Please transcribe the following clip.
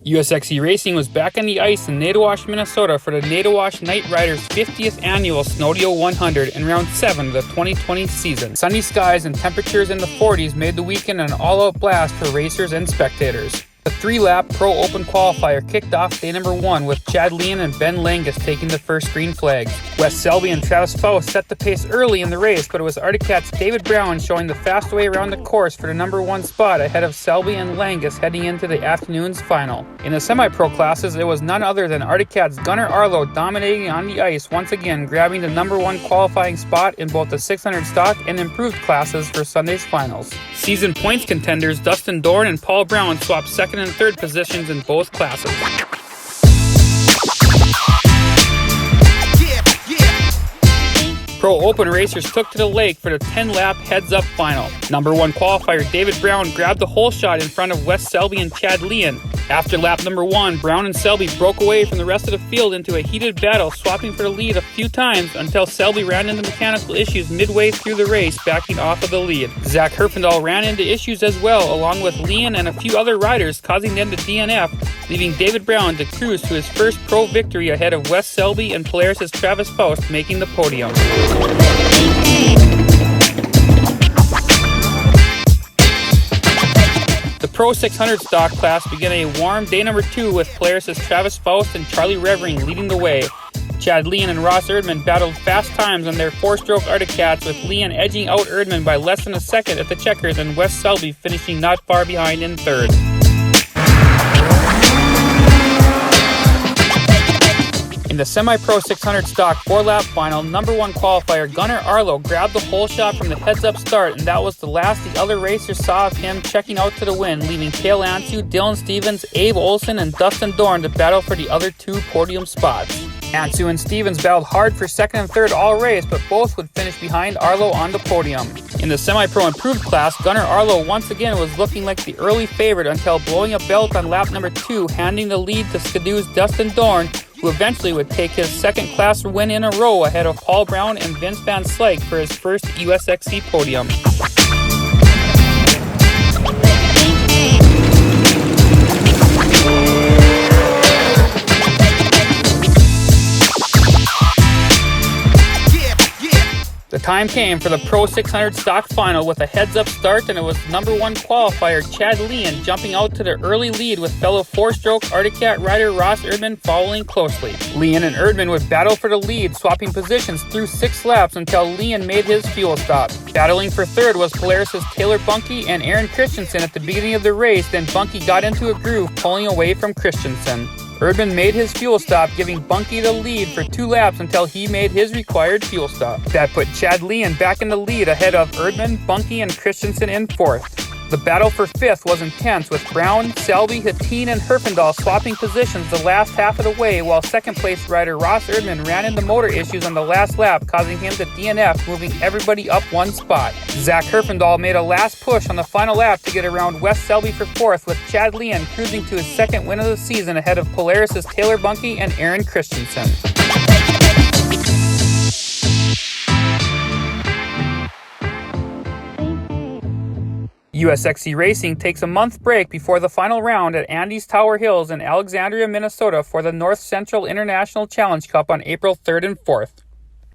USXC Racing was back on the ice in Naytahwaush, Minnesota for the Naytahwaush Nightriders' 50th annual Snodeo 100 in round 7 of the 2020 season. Sunny skies and temperatures in the 40s made the weekend an all-out blast for racers and spectators. The 3-lap Pro Open qualifier kicked off day number 1 with Chad Leon and Ben Langus taking the first green flags. Wes Selby and Travis Faust set the pace early in the race, but it was Arctic Cat's David Brown showing the fast way around the course for the number 1 spot ahead of Selby and Langus heading into the afternoon's final. In the semi-pro classes, it was none other than Arctic Cat's Gunnar Arlo dominating on the ice once again, grabbing the number 1 qualifying spot in both the 600 stock and improved classes for Sunday's finals. Season points contenders Dustin Dorn and Paul Brown swapped second and third positions in both classes. Pro Open racers took to the lake for the 10-lap heads-up final. Number 1 qualifier David Brown grabbed the hole shot in front of Wes Selby and Chad Leon. After lap number 1, Brown and Selby broke away from the rest of the field into a heated battle, swapping for the lead a few times until Selby ran into mechanical issues midway through the race, backing off of the lead. Zach Herfindahl ran into issues as well, along with Leon and a few other riders, causing them to DNF, leaving David Brown to cruise to his first pro victory ahead of Wes Selby and Polaris' Travis Faust making the podium. The Pro 600 stock class began a warm day number 2 with Polaris' Travis Faust and Charlie Revering leading the way. Chad Leon and Ross Erdman battled fast times on their 4-stroke Arctic Cats, with Leon edging out Erdman by less than a second at the checkers and Wes Selby finishing not far behind in third. In the semi-pro 600 stock 4-lap final, number 1 qualifier Gunnar Arlo grabbed the hole shot from the heads-up start, and that was the last the other racers saw of him checking out to the win, leaving Cale Ansu, Dylan Stevens, Abe Olson, and Dustin Dorn to battle for the other 2 podium spots. Ansu and Stevens battled hard for second and third all race, but both would finish behind Arlo on the podium. In the semi-pro improved class, Gunnar Arlo once again was looking like the early favorite until blowing a belt on lap number 2, handing the lead to Skidoo's Dustin Dorn, who eventually would take his second class win in a row ahead of Paul Brown and Vince Van Slyke for his first USXC podium. The time came for the Pro 600 stock final with a heads-up start, and it was number 1 qualifier Chad Leon jumping out to the early lead with fellow 4-stroke Arctic Cat rider Ross Erdman following closely. Leon and Erdman would battle for the lead, swapping positions through 6 laps until Leon made his fuel stop. Battling for third was Polaris' Taylor Bunke and Aaron Christensen at the beginning of the race, then Bunke got into a groove, pulling away from Christensen. Erdman made his fuel stop, giving Bunke the lead for 2 laps until he made his required fuel stop. That put Chad Leon back in the lead ahead of Erdman, Bunke, and Christensen in 4th. The battle for 5th was intense, with Brown, Selby, Hattin, and Herfindahl swapping positions the last half of the way, while second-place rider Ross Erdman ran into motor issues on the last lap, causing him to DNF, moving everybody up 1 spot. Zach Herfindahl made a last push on the final lap to get around Wes Selby for 4th, with Chad Leon cruising to his second win of the season ahead of Polaris' Taylor Bunke and Aaron Christensen. USXC Racing takes a month break before the final round at Andy's Tower Hills in Alexandria, Minnesota for the North Central International Challenge Cup on April 3rd and 4th.